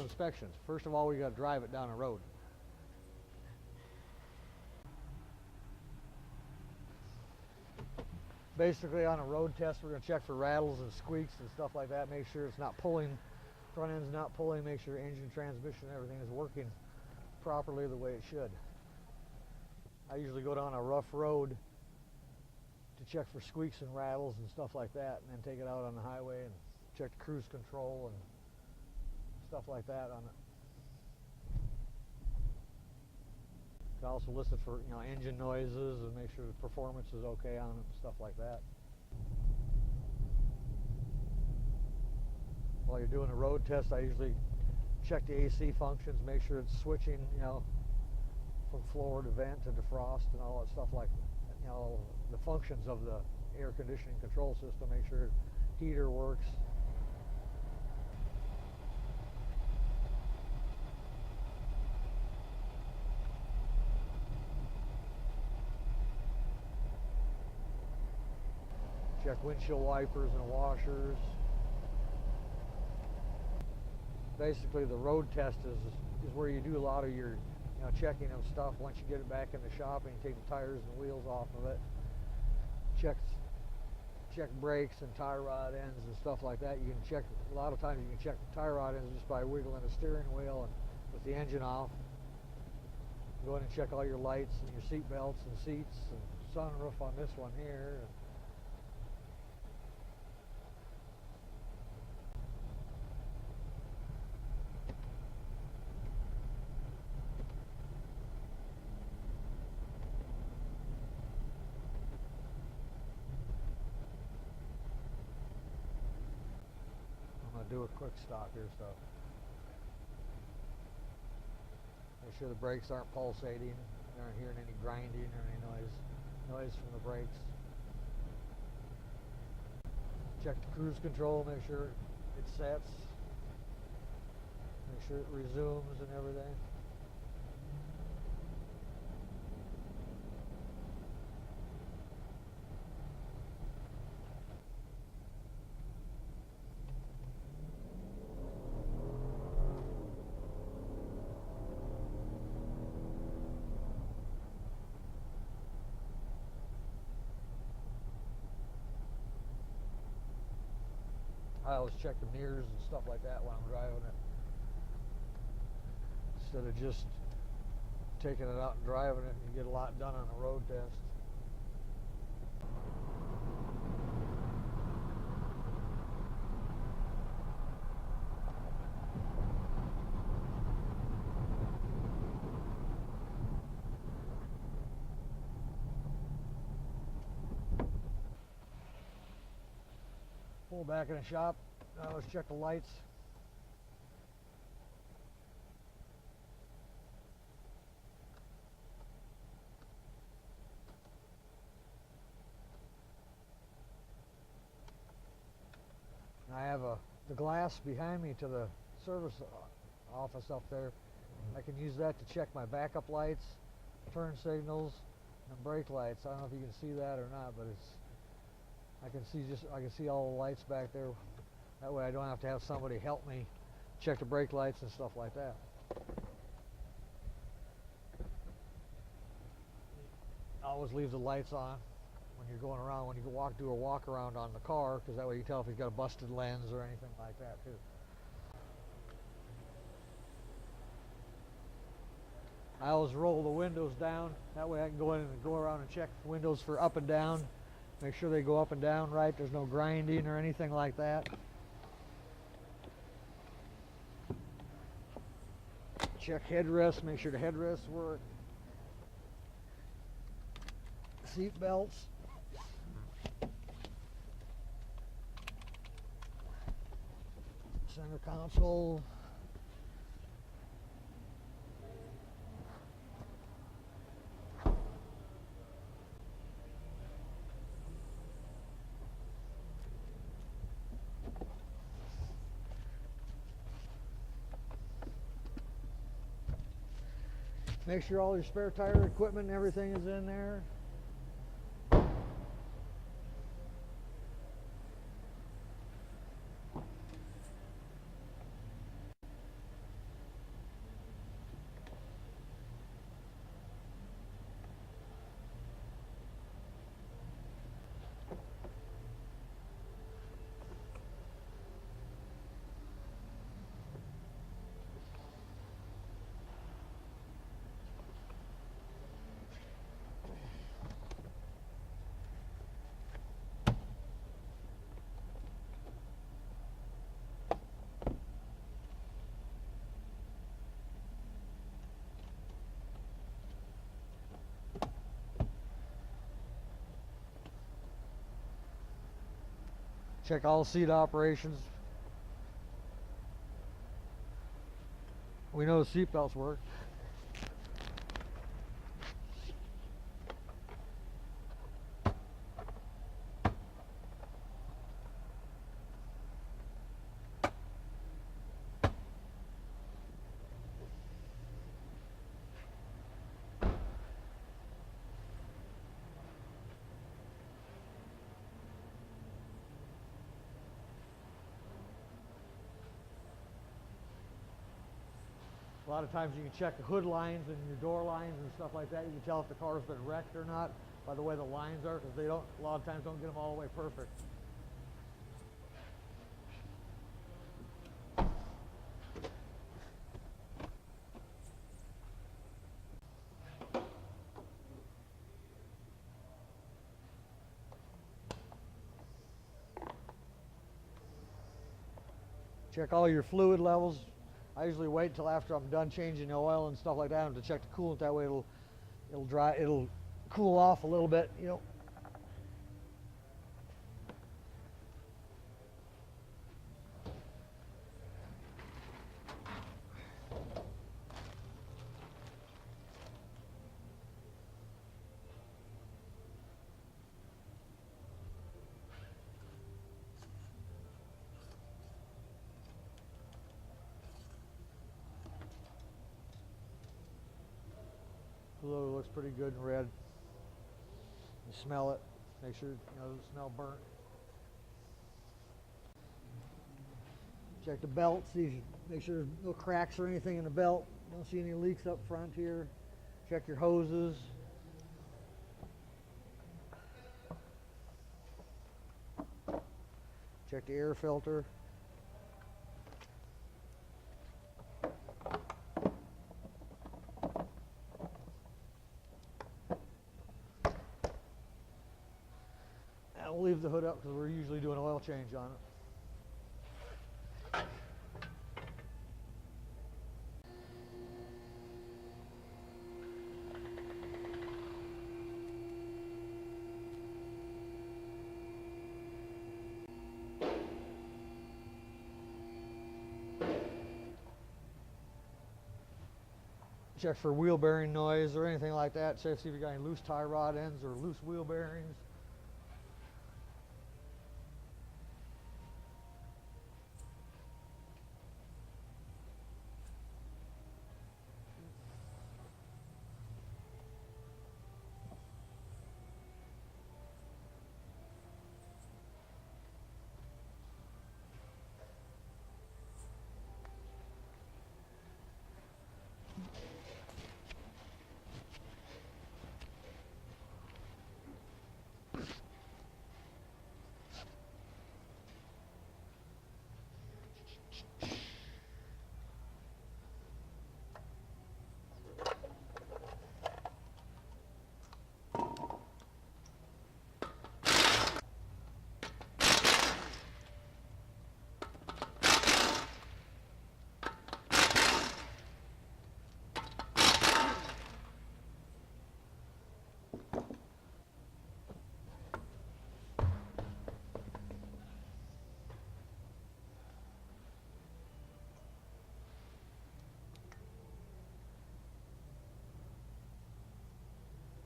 vehicle inspections. First of all, we got to drive it down the road. Basically, on a road test, we're going to check for rattles and squeaks and stuff like that. Make sure it's not pulling, front end's not pulling. Make sure engine, transmission, everything is working properly the way it should. I usually go down a rough road to check for squeaks and rattles and stuff like that, and then take it out on the highway and check the cruise control and stuff like that on it. You can also listen for engine noises and make sure the performance is okay on it and stuff like that. While you're doing a road test, I usually check the AC functions, make sure it's switching, from floor to vent to defrost and all that stuff like the functions of the air conditioning control system, make sure heater works. Check windshield wipers and washers. Basically, the road test is where you do a lot of your checking of stuff. Once you get it back in the shop and you take the tires and wheels off of it, check brakes and tie rod ends and stuff like that. You can check, a lot of times you can check the tie rod ends just by wiggling the steering wheel and with the engine off. Go in and check all your lights and your seat belts and seats and sunroof on this one here. Do a quick stop here, so make sure the brakes aren't pulsating, you aren't hearing any grinding or any noise from the brakes. Check the cruise control, make sure it sets, make sure it resumes and everything. I always check the mirrors and stuff like that when I'm driving it, instead of just taking it out and driving it. You get a lot done on a road test. Pull back in the shop. Now let's check the lights. I have the glass behind me to the service office up there. I can use that to check my backup lights, turn signals, and brake lights. I don't know if you can see that or not, but I can see all the lights back there. That way I don't have to have somebody help me check the brake lights and stuff like that. I always leave the lights on when you're going around, when you do a walk around on the car, because that way you can tell if you've got a busted lens or anything like that too. I always roll the windows down. That way I can go in and go around and check windows for up and down. Make sure they go up and down right. There's no grinding or anything like that. Check headrests, make sure the headrests work. Seat belts. Center console. Make sure all your spare tire equipment and everything is in there. Check all seat operations. We know the seat belts work. A lot of times you can check the hood lines and your door lines and stuff like that. You can tell if the car's been wrecked or not by the way the lines are, because they don't, a lot of times don't get them all the way perfect. Check all your fluid levels. I usually wait until after I'm done changing the oil and stuff like that to check the coolant. That way it'll cool off a little bit, you know. Fluid looks pretty good in red. You smell it. Make sure it doesn't smell burnt. Check the belt. See, make sure there's no cracks or anything in the belt. Don't see any leaks up front here. Check your hoses. Check the air filter. And we'll leave the hood up because we're usually doing an oil change on it. Check for wheel bearing noise or anything like that. Check see if you got any loose tie rod ends or loose wheel bearings.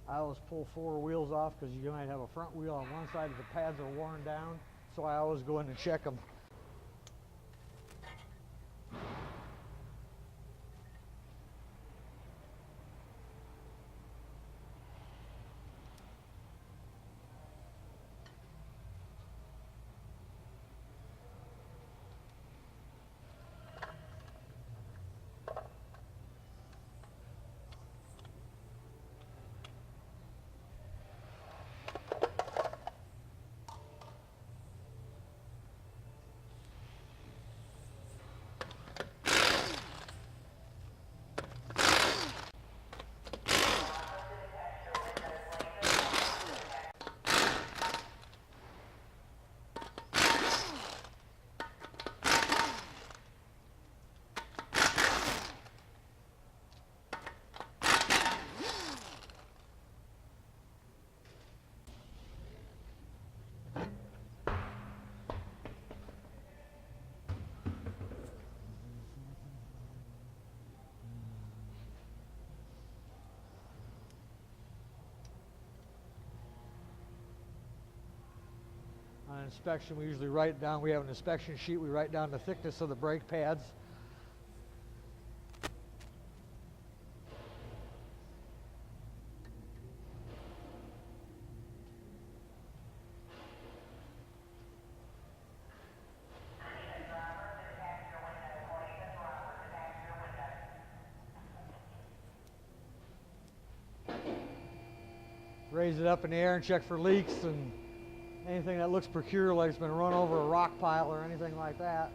I always pull 4 wheels off because you might have a front wheel on one side if the pads are worn down. So I always go in and check them. an inspection, we usually write down, we have an inspection sheet, we write down the thickness of the brake pads. Raise it up in the air and check for leaks and anything that looks peculiar, like it's been run over a rock pile or anything like that.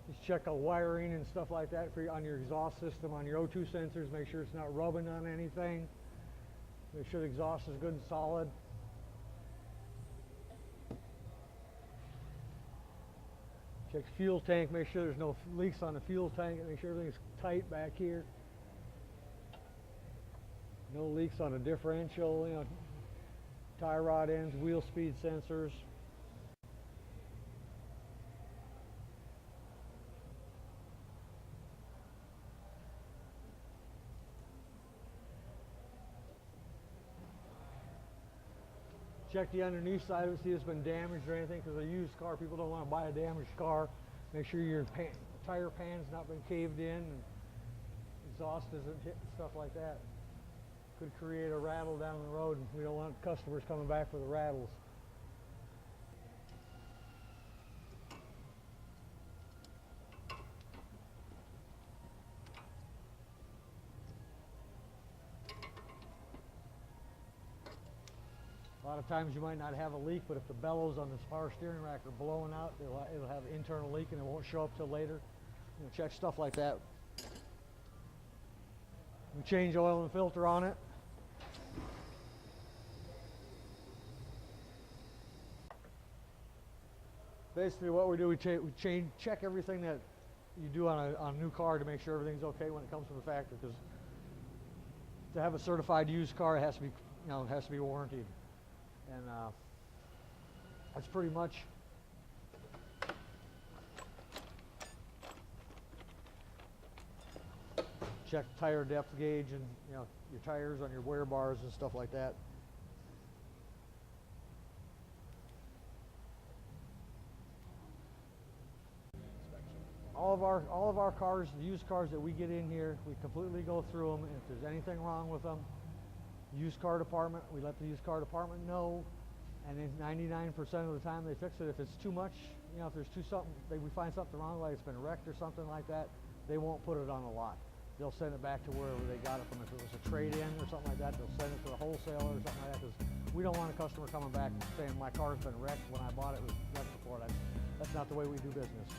Just check out wiring and stuff like that for on your exhaust system, on your O2 sensors. Make sure it's not rubbing on anything. Make sure the exhaust is good and solid. Check fuel tank. Make sure there's no leaks on the fuel tank. Make sure everything's tight back here. No leaks on the differential, you know, tie rod ends, wheel speed sensors. Check the underneath side of it, see if it's been damaged or anything, because a used car, people don't want to buy a damaged car. Make sure your tire pan's not been caved in and exhaust isn't hit and stuff like that. Could create a rattle down the road, and we don't want customers coming back for the rattles. A lot of times you might not have a leak, but if the bellows on this power steering rack are blowing out, it'll have an internal leak and it won't show up till later. You know, check stuff like that. We change oil and filter on it. Basically what we do, we check everything that you do on a new car to make sure everything's okay when it comes from the factory, because to have a certified used car, it has to be, you know, it has to be warranted. And that's pretty much check tire depth gauge and, you know, your tires on your wear bars and stuff like that. All of our cars, the used cars that we get in here, we completely go through them, and if there's anything wrong with them, used car department, we let the used car department know, and then 99% of the time they fix it. If it's too much, you know, if there's we find something wrong, like it's been wrecked or something like that, they won't put it on the lot. They'll send it back to wherever they got it from. If it was a trade-in or something like that, they'll send it to the wholesaler or something like that, because we don't want a customer coming back saying my car's been wrecked when I bought it was wrecked before. That's not the way we do business.